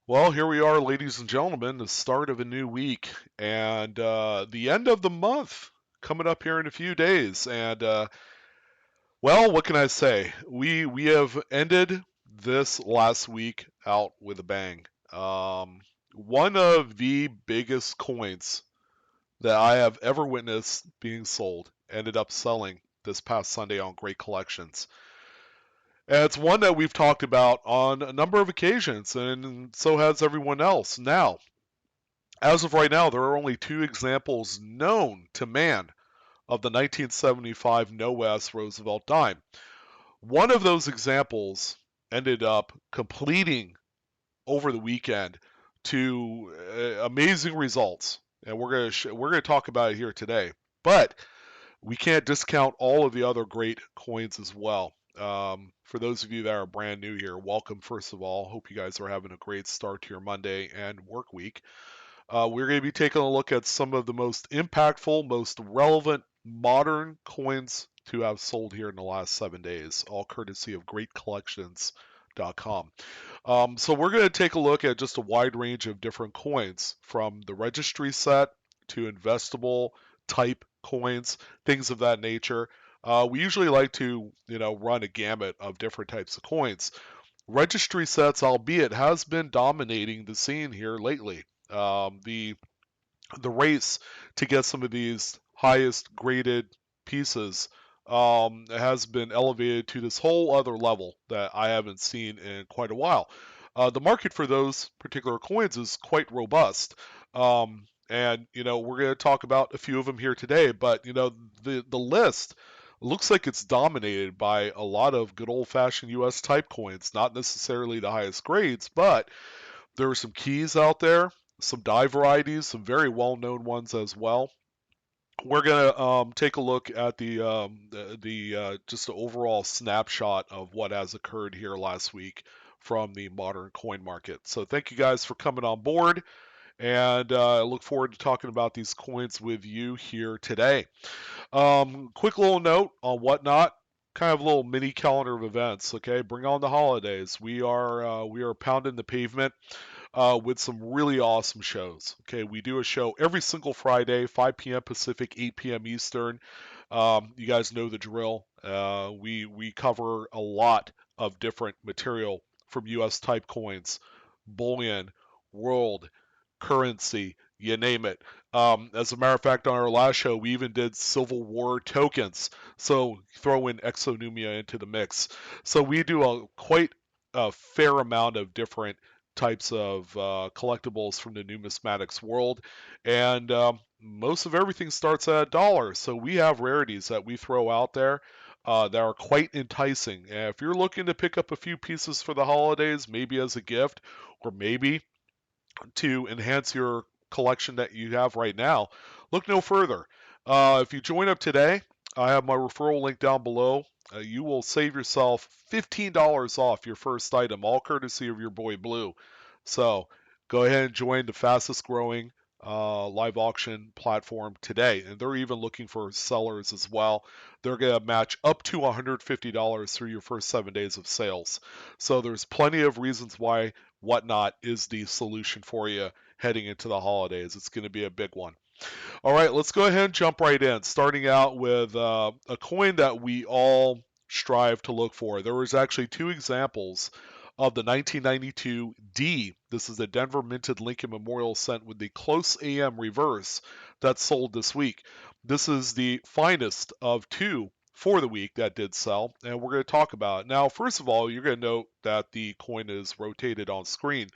Well, here we are, ladies and gentlemen, the start of a new week and the end of the month coming up here in a few days. Well, what can I say? We have ended this last week out with a bang. One of the biggest coins that I have ever witnessed being sold ended up selling this past Sunday on Great Collections. And it's one that we've talked about on a number of occasions, and so has everyone else. Now, as of right now, there are only two examples known to man of the 1975 No S Roosevelt dime. One of those examples ended up completing over the weekend to amazing results, and we're gonna talk about it here today. But we can't discount all of the other great coins as well. For those of you that are brand new here, welcome first of all. Hope you guys are having a great start to your Monday and work week. We're going to be taking a look at some of the most impactful, most relevant modern coins to have sold here in the last 7 days, all courtesy of greatcollections.com. So we're going to take a look at just a wide range of different coins, from the registry set to investable type coins, things of that nature. We usually like to, run a gamut of different types of coins. Registry sets, albeit, has been dominating the scene here lately. The race to get some of these highest graded pieces has been elevated to this whole other level that I haven't seen in quite a while. The market for those particular coins is quite robust. And we're going to talk about a few of them here today, but the list looks like it's dominated by a lot of good old-fashioned US type coins, not necessarily the highest grades, but there are some keys out there, some die varieties, some very well-known ones as well. We're gonna take a look at the just the overall snapshot of what has occurred here last week from the modern coin market. So thank you guys for coming on board, and I look forward to talking about these coins with you here today. Quick little note on whatnot. Kind of a little mini calendar of events. Okay, bring on the holidays. We are pounding the pavement with some really awesome shows. Okay, we do a show every single Friday, 5 p.m. Pacific, 8 p.m. Eastern. You guys know the drill. We cover a lot of different material from U.S. type coins, bullion, world, currency, you name it. As a matter of fact, on our last show, we even did Civil War tokens. So throw in exonumia into the mix. So we do quite a fair amount of different types of collectibles from the numismatics world, and most of everything starts at $1. So we have rarities that we throw out there that are quite enticing. And if you're looking to pick up a few pieces for the holidays, maybe as a gift, or maybe to enhance your collection that you have right now, look no further. If you join up today, I have my referral link down below. You will save yourself $15 off your first item, all courtesy of your boy Blue. So go ahead and join the fastest growing live auction platform today. And they're even looking for sellers as well. They're going to match up to $150 through your first 7 days of sales. So there's plenty of reasons why Whatnot is the solution for you heading into the holidays. It's going to be a big one. All right, let's go ahead and jump right in, starting out with a coin that we all strive to look for. There was actually two examples of the 1992 D. This is a Denver minted Lincoln Memorial cent with the close AM reverse that sold this week. This is the finest of two for the week that did sell, and we're going to talk about it. Now, first of all, you're going to note that the coin is rotated on screen,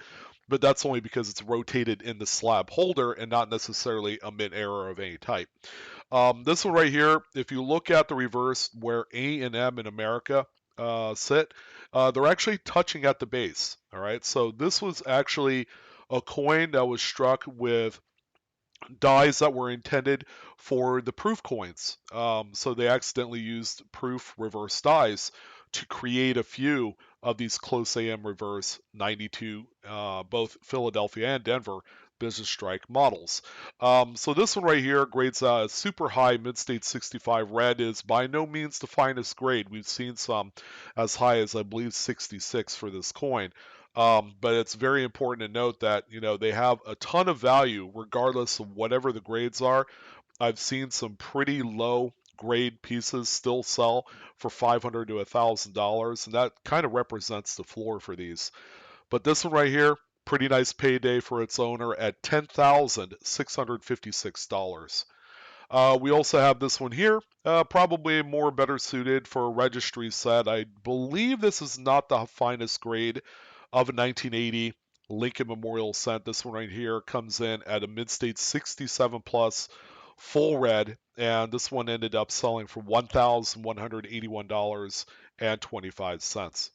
but that's only because it's rotated in the slab holder and not necessarily a mid error of any type. This one right here, if you look at the reverse where A and M in America sit, they're actually touching at the base. All right, so this was actually a coin that was struck with dies that were intended for the proof coins. So they accidentally used proof reverse dies to create a few of these close AM reverse 92, both Philadelphia and Denver business strike models. So this one right here grades super high mid-state 65. Red is by no means the finest grade. We've seen some as high as I believe 66 for this coin. But it's very important to note that they have a ton of value regardless of whatever the grades are. I've seen some pretty low grade pieces still sell for $500 to $1,000, and that kind of represents the floor for these. But this one right here, pretty nice payday for its owner at $10,656. We also have this one here, probably more better suited for a registry set. I believe this is not the finest grade of a 1980 Lincoln Memorial set. This one right here comes in at a mid-state 67 plus full red, and this one ended up selling for $1,181.25.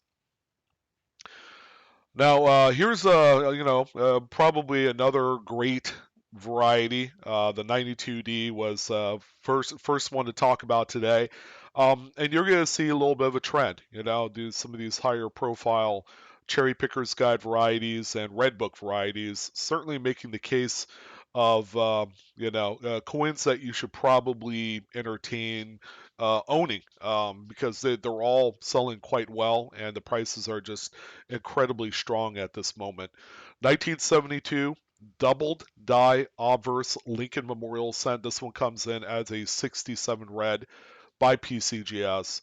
Now, here's probably another great variety. The 92D was first one to talk about today, and you're going to see a little bit of a trend. Do some of these higher profile cherry pickers guide varieties and red book varieties, certainly making the case of coins that you should probably entertain owning, because they're all selling quite well and the prices are just incredibly strong at this moment. 1972 doubled die obverse Lincoln Memorial Cent. This one comes in as a 67 red by PCGS.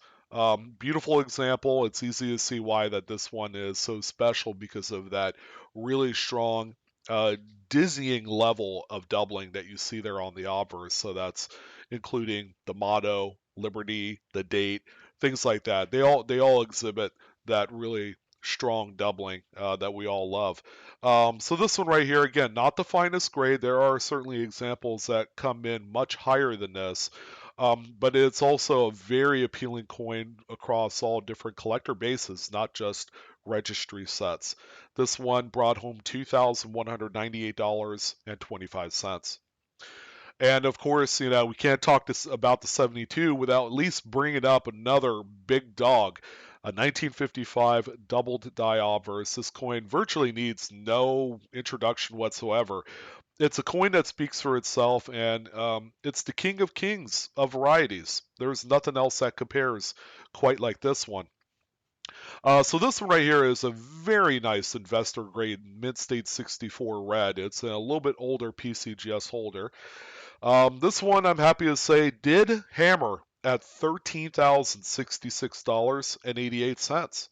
Beautiful example. It's easy to see why that this one is so special because of that really strong, uh, dizzying level of doubling that you see there on the obverse. So that's including the motto, liberty, the date, things like that. They all exhibit that really strong doubling that we all love. So this one right here, again, not the finest grade. There are certainly examples that come in much higher than this. But it's also a very appealing coin across all different collector bases, not just registry sets. This one brought home $2,198.25. And of course, we can't talk about the 72 without at least bringing up another big dog. A 1955 doubled die obverse. This coin virtually needs no introduction whatsoever. It's a coin that speaks for itself, and it's the king of kings of varieties. There's nothing else that compares quite like this one. So this one right here is a very nice investor grade mid-state 64 red. It's a little bit older PCGS holder. This one, I'm happy to say, did hammer at $13,066.88.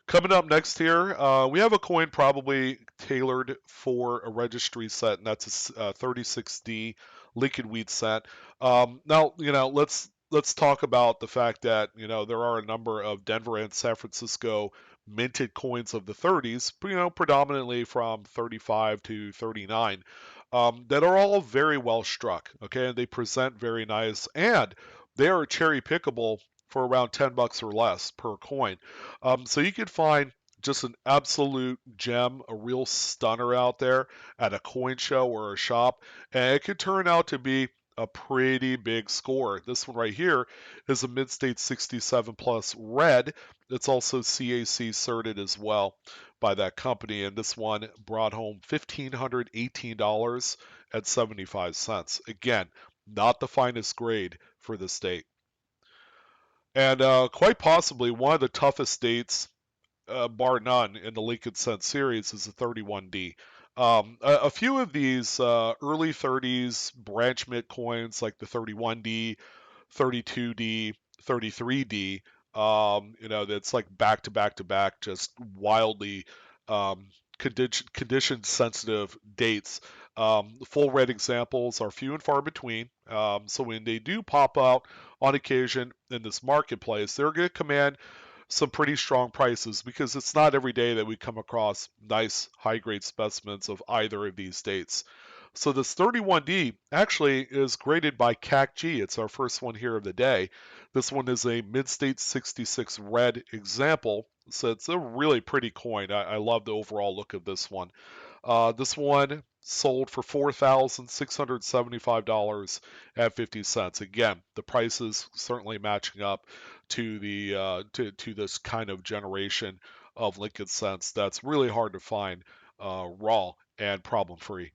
Coming up next here, we have a coin probably tailored for a registry set, and that's a 36D Lincoln Wheat set. Now, let's talk about the fact that there are a number of Denver and San Francisco minted coins of the 30s, predominantly from 35 to 39, that are all very well struck. Okay, and they present very nice, and they are cherry pickable for around $10 or less per coin. So you could find just an absolute gem, a real stunner out there at a coin show or a shop, and it could turn out to be a pretty big score. This one right here is a mid-state 67 plus red. It's also CAC certed as well by that company, and this one brought home $1,518.75. Again, not the finest grade for the state. And quite possibly one of the toughest dates, bar none, in the Lincoln Cent series is the 31D. A few of these early 30s branch mint coins, like the 31D, 32D, 33D, that's like back to back to back, just wildly um, condition sensitive dates. Full red examples are few and far between. So when they do pop out on occasion in this marketplace, they're going to command some pretty strong prices because it's not every day that we come across nice high grade specimens of either of these dates. So this 31D actually is graded by CAC-G. It's our first one here of the day. This one is a mid-state 66 red example. So it's a really pretty coin. I love the overall look of this one. This one sold for $4,675.50. Again, the prices certainly matching up to the to this kind of generation of Lincoln cents that's really hard to find raw and problem free.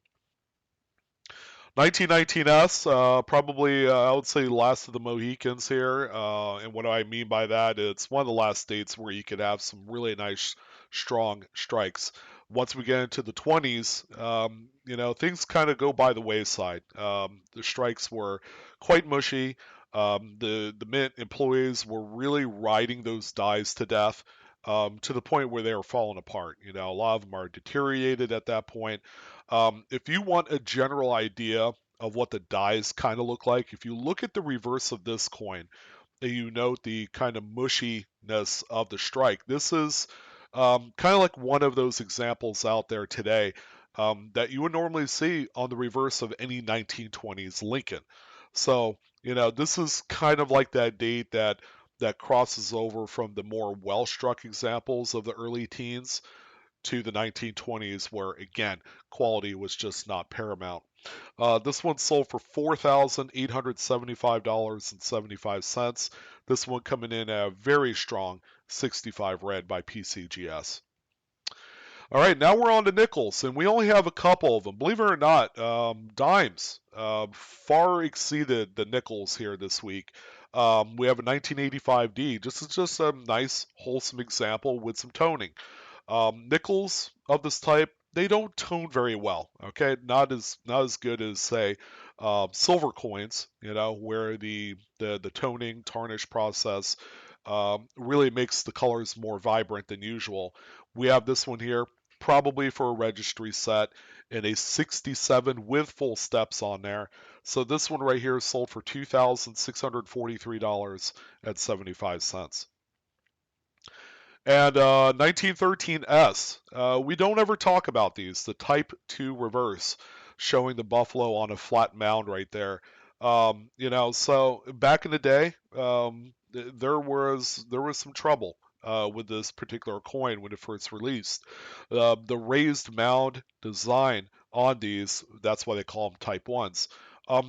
1919S, probably I would say last of the Mohicans here. And what do I mean by that? It's one of the last states where you could have some really nice, strong strikes. Once we get into the 20s, things kind of go by the wayside. The strikes were quite mushy. The mint employees were really riding those dies to death, to the point where they were falling apart. A lot of them are deteriorated at that point. If you want a general idea of what the dies kind of look like, if you look at the reverse of this coin and you note the kind of mushiness of the strike, this is kind of like one of those examples out there today that you would normally see on the reverse of any 1920s Lincoln. So, this is kind of like that date that crosses over from the more well-struck examples of the early teens to the 1920s, where again, quality was just not paramount. This one sold for $4,875.75. This one coming in at a very strong 65 red by PCGS. All right, now we're on to nickels, and we only have a couple of them. Believe it or not, dimes far exceeded the nickels here this week. We have a 1985D. This is just a nice, wholesome example with some toning. Nickels of this type, they don't tone very well. Okay, not as good as say silver coins. Where the toning tarnish process really makes the colors more vibrant than usual. We have this one here, probably for a registry set, in a 67 with full steps on there. So this one right here is sold for $2,643.75. And 1913S, we don't ever talk about these. The Type 2 reverse, showing the buffalo on a flat mound right there. So back in the day, there was some trouble with this particular coin when it first released. The raised mound design on these, that's why they call them Type 1s.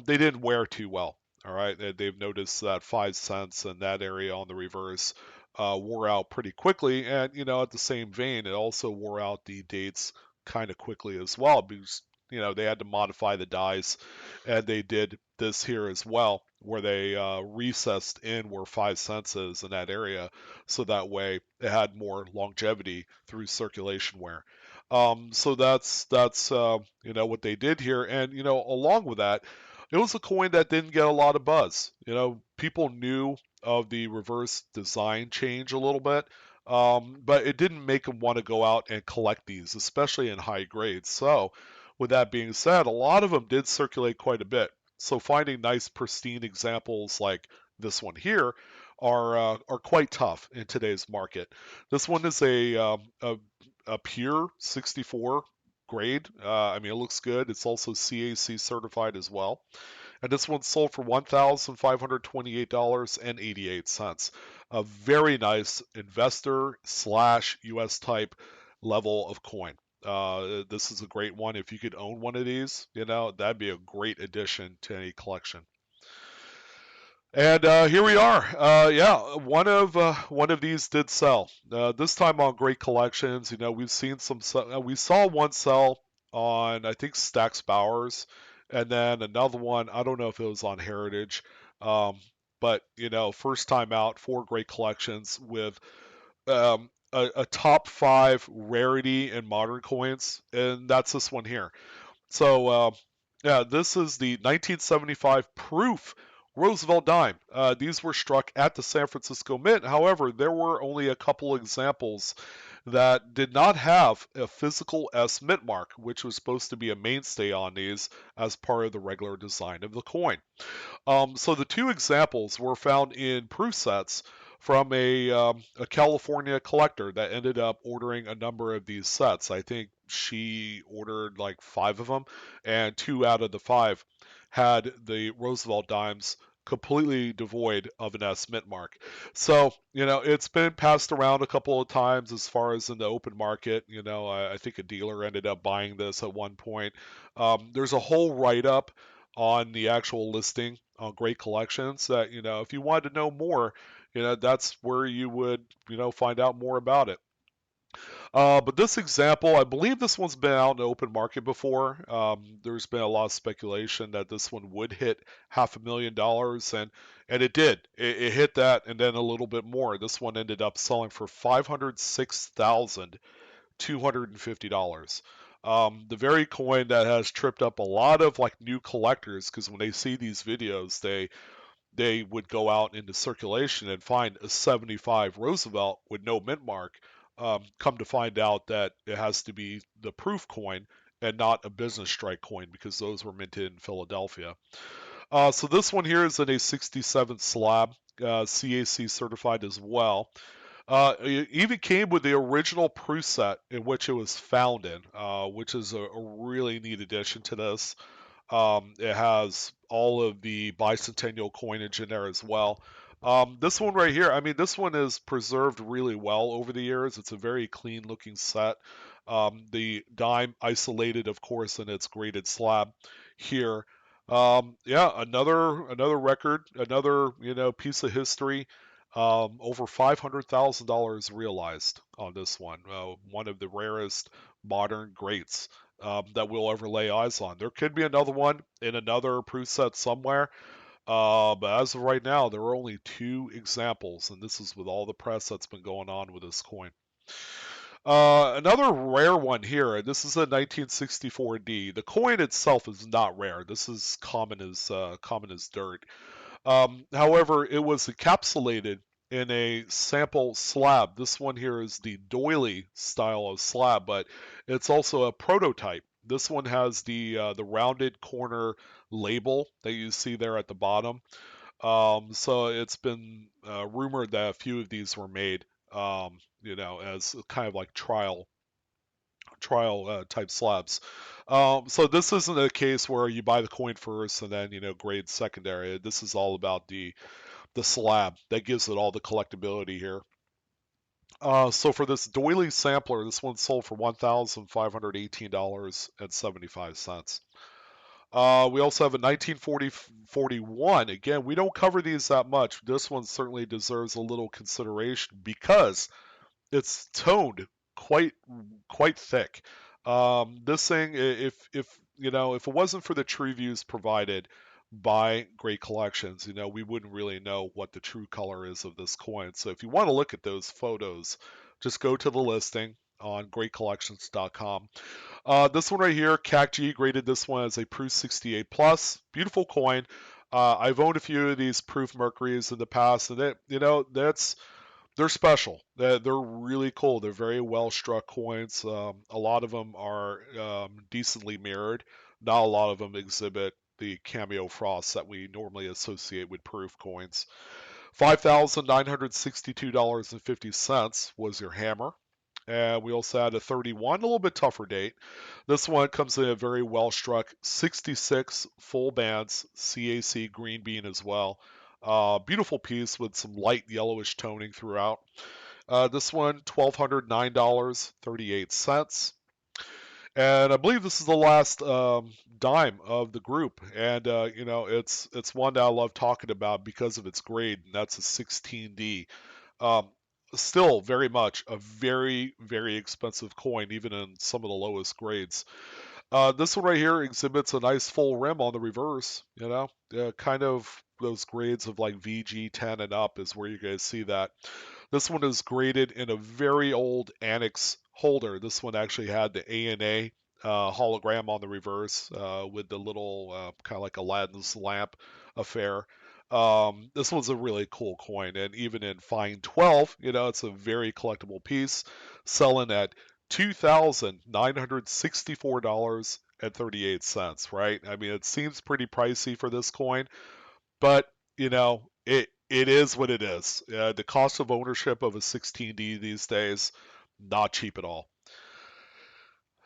They didn't wear too well. All right, they've noticed that 5 cents in that area on the reverse wore out pretty quickly. And, at the same vein, it also wore out the dates kind of quickly as well because, they had to modify the dies. And they did this here as well, where they recessed in where 5 cents is in that area. So that way it had more longevity through circulation wear. So that's what they did here. And, along with that, it was a coin that didn't get a lot of buzz. People knew of the reverse design change a little bit, but it didn't make them want to go out and collect these, especially in high grades. So, with that being said, a lot of them did circulate quite a bit. So, finding nice, pristine examples like this one here are quite tough in today's market. This one is a pure 64 grade. It looks good. It's also CAC certified as well. And this one sold for $1,528.88. A very nice investor slash US type level of coin. This is a great one. If you could own one of these, that'd be a great addition to any collection. And here we are. Yeah, one of these did sell. This time on Great Collections. We've seen some. We saw one sell on, I think, Stax Bowers, and then another one. I don't know if it was on Heritage, um, but first time out for Great Collections with a top five rarity in modern coins, and that's this one here. So, yeah, this is the 1975 proof Roosevelt dime. These were struck at the San Francisco Mint. However, there were only a couple examples that did not have a physical S mint mark, which was supposed to be a mainstay on these as part of the regular design of the coin. So the two examples were found in proof sets from a California collector that ended up ordering a number of these sets. I think she ordered like five of them, and two out of the five had the Roosevelt dimes completely devoid of an S mint mark. So, it's been passed around a couple of times as far as in the open market. I think a dealer ended up buying this at one point. There's a whole write up on the actual listing on Great Collections that, if you wanted to know more, that's where you would, find out more about it. But this example, I believe this one's been out in the open market before. There's been a lot of speculation that this one would hit $500,000, and it did. It hit that, and then a little bit more. This one ended up selling for $506,250. The very coin that has tripped up a lot of like new collectors, because when they see these videos, they would go out into circulation and find a 75 Roosevelt with no mint mark. Come to find out that it has to be the proof coin and not a business strike coin, because those were minted in Philadelphia. So this one here is in a 67 slab, CAC certified as well. It even came with the original proof set in which it was found in, which is a really neat addition to this. It has all of the bicentennial coinage in there as well. This one right here, I mean, this one is preserved really well over the years. It's a very clean looking set. The dime isolated, of course, in its graded slab here. Yeah, another record, another piece of history. Over $500,000 realized on this one. One of the rarest modern greats that we'll ever lay eyes on. There could be another one in another proof set somewhere, but as of right now, there are only two examples, and this is with all the press that's been going on with this coin. Another rare one here. This is a 1964D. The coin itself is not rare. This is common as dirt. However, it was encapsulated in a sample slab. This one here is the doily style of slab, but it's also a prototype. This one has the rounded corner label that you see there at the bottom. So it's been rumored that a few of these were made, as kind of like trial type slabs. So this isn't a case where you buy the coin first and then grade secondary. This is all about the slab that gives it all the collectability here. So for this doily sampler, this one sold for $1,518.75. We also have a 1941. Again, we don't cover these that much. This one certainly deserves a little consideration because it's toned quite quite thick. This thing, if it wasn't for the true views provided by Great Collections, we wouldn't really know what the true color is of this coin. So if you want to look at those photos, just go to the listing on greatcollections.com. This one right here, CACG graded this one as a Proof 68 plus. Beautiful coin. I've owned a few of these Proof Mercuries in the past, and they're special. They're really cool. They're very well struck coins. A lot of them are decently mirrored. Not a lot of them exhibit the cameo frost that we normally associate with proof coins. $5,962.50 was your hammer. And we also had a 31, a little bit tougher date. This one comes in a very well struck 66 full bands CAC green bean as well. Beautiful piece with some light yellowish toning throughout. This one, $1,209.38. And I believe this is the last dime of the group, and it's one that I love talking about because of its grade, and that's a 16D. Um, Still very much a very very expensive coin, even in some of the lowest grades. This one right here exhibits a nice full rim on the reverse. Kind of those grades of like VG10 and up is where you guys see that. This one is graded in a very old Annex holder. This one actually had the ANA hologram on the reverse with the little kind of like Aladdin's lamp affair. This one's a really cool coin, and even in fine 12, it's a very collectible piece, selling at $2,964.38, right? I mean, it seems pretty pricey for this coin, but it is what it is. The cost of ownership of a 16D these days, not cheap at all.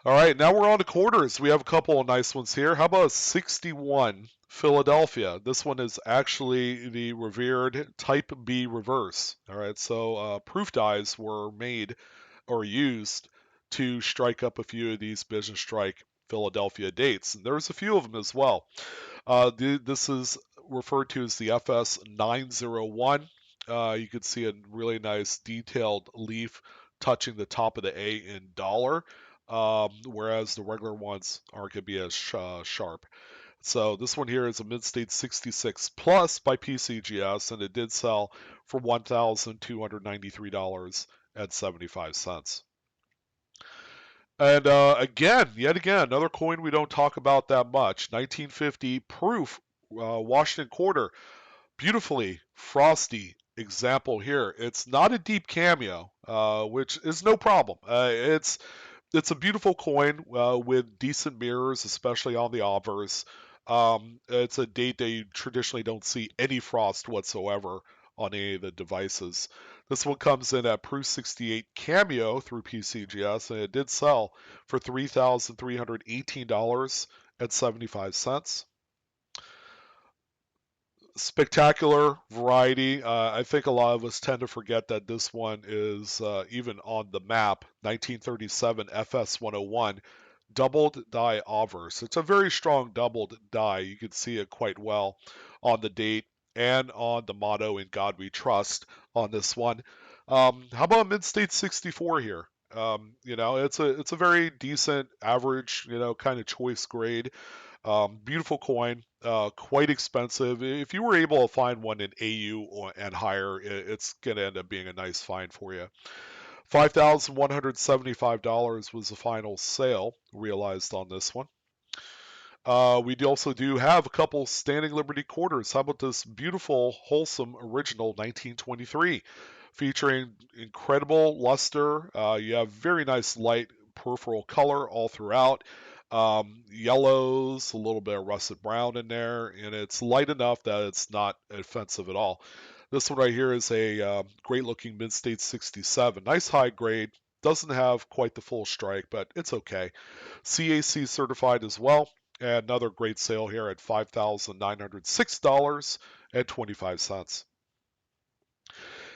All right, now we're on to quarters. We have a couple of nice ones here. How about a 61 Philadelphia? This one is actually the revered Type B reverse. All right, so proof dies were made or used to strike up a few of these business strike Philadelphia dates. And there's a few of them as well. This is referred to as the FS 901. You can see a really nice detailed leaf touching the top of the A in dollar, whereas the regular ones aren't going to be as sharp. So this one here is a mid-state 66 plus by PCGS, and it did sell for $1,293.75. And yet again, another coin we don't talk about that much. 1950 proof Washington quarter, beautifully frosty example here. It's not a deep cameo, which is no problem. It's a beautiful coin with decent mirrors, especially on the obverse. It's a date that you traditionally don't see any frost whatsoever on any of the devices. This one comes in at Proof 68 Cameo through PCGS, and it did sell for $3,318.75. Spectacular variety. I think a lot of us tend to forget that this one is even on the map. 1937 FS 101 doubled die obverse. It's a very strong doubled die. You can see it quite well on the date and on the motto "In God We Trust" on this one. How about mid-state 64 here? It's a very decent average, kind of choice grade. Beautiful coin, quite expensive. If you were able to find one in AU and higher, it's going to end up being a nice find for you. $5,175 was the final sale realized on this one. We also do have a couple Standing Liberty quarters. How about this beautiful, wholesome original 1923 featuring incredible luster. You have very nice light peripheral color all throughout. Yellows, a little bit of russet brown in there, and it's light enough that it's not offensive at all. This one right here is a great looking mid-state 67. Nice high grade. Doesn't have quite the full strike, but it's okay. CAC certified as well. And another great sale here at $5,906.25.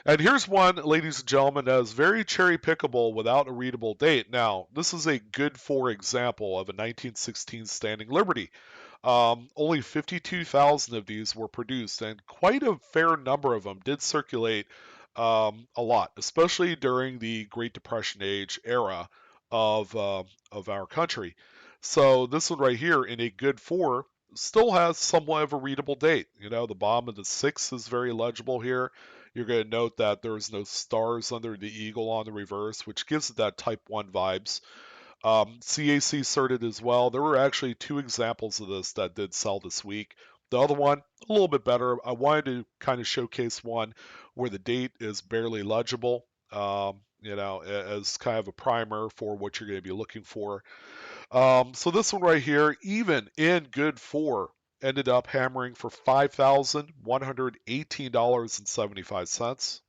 And here's one, ladies and gentlemen, that is very cherry pickable without a readable date. Now, this is a good for example of a 1916 Standing Liberty. Only 52,000 of these were produced, and quite a fair number of them did circulate a lot, especially during the Great Depression age era of our country. So this one right here in a good four still has somewhat of a readable date. The bottom of the six is very legible here. You're going to note that there's no stars under the eagle on the reverse, which gives it that Type 1 vibes. CAC certed as well. There were actually two examples of this that did sell this week. The other one, a little bit better. I wanted to kind of showcase one where the date is barely legible, as kind of a primer for what you're going to be looking for. So this one right here, even in good four, ended up hammering for $5,118.75.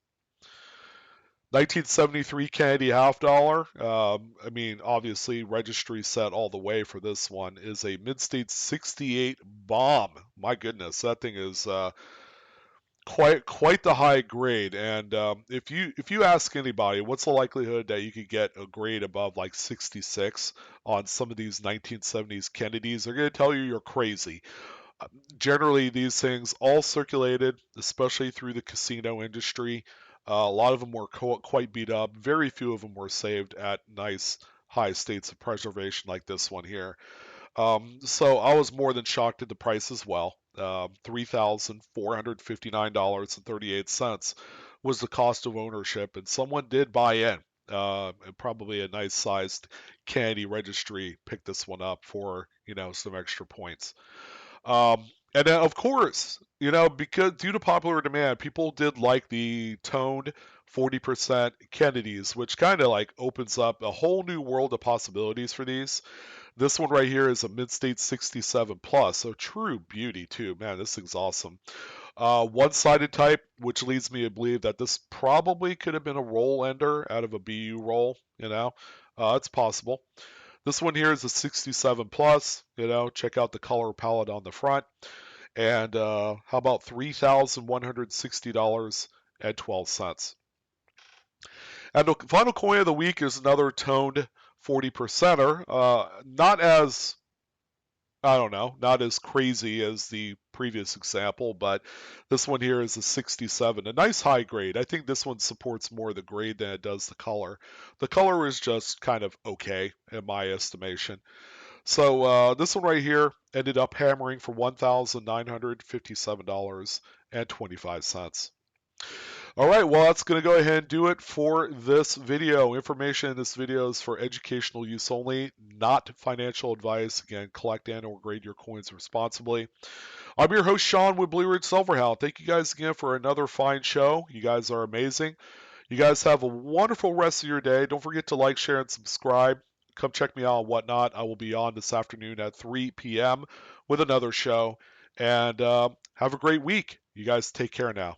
1973 Kennedy half dollar. Obviously, registry set all the way for this one is a mid-state 68 bomb. My goodness, that thing is quite the high grade. And if you ask anybody, what's the likelihood that you could get a grade above like 66 on some of these 1970s Kennedys? They're going to tell you you're crazy. Generally, these things all circulated, especially through the casino industry. A lot of them were quite beat up. Very few of them were saved at nice high states of preservation like this one here. So I was more than shocked at the price as well. $3,459.38 was the cost of ownership, and someone did buy in. And probably a nice sized Kennedy registry picked this one up for some extra points. And then, of course, because due to popular demand, people did like the toned 40% Kennedys, which kind of like opens up a whole new world of possibilities for these. This one right here is a mid-state 67 plus, so true beauty too. Man, this thing's awesome. One-sided type, which leads me to believe that this probably could have been a roll ender out of a BU roll. It's possible. This one here is a 67 plus. Check out the color palette on the front. And how about $3,160.12? And the final coin of the week is another toned 40 percenter. Not as I don't know, not as crazy as the previous example, but this one here is a 67, a nice high grade. I think this one supports more the grade than it does the color. The color is just kind of okay in my estimation. So this one right here ended up hammering for $1,957.25. All right, well, that's going to go ahead and do it for this video. Information in this video is for educational use only, not financial advice. Again, collect and or grade your coins responsibly. I'm your host, Sean with Blue Ridge Silverhound. Thank you guys again for another fine show. You guys are amazing. You guys have a wonderful rest of your day. Don't forget to like, share, and subscribe. Come check me out on Whatnot. I will be on this afternoon at 3 p.m. with another show. And have a great week. You guys take care now.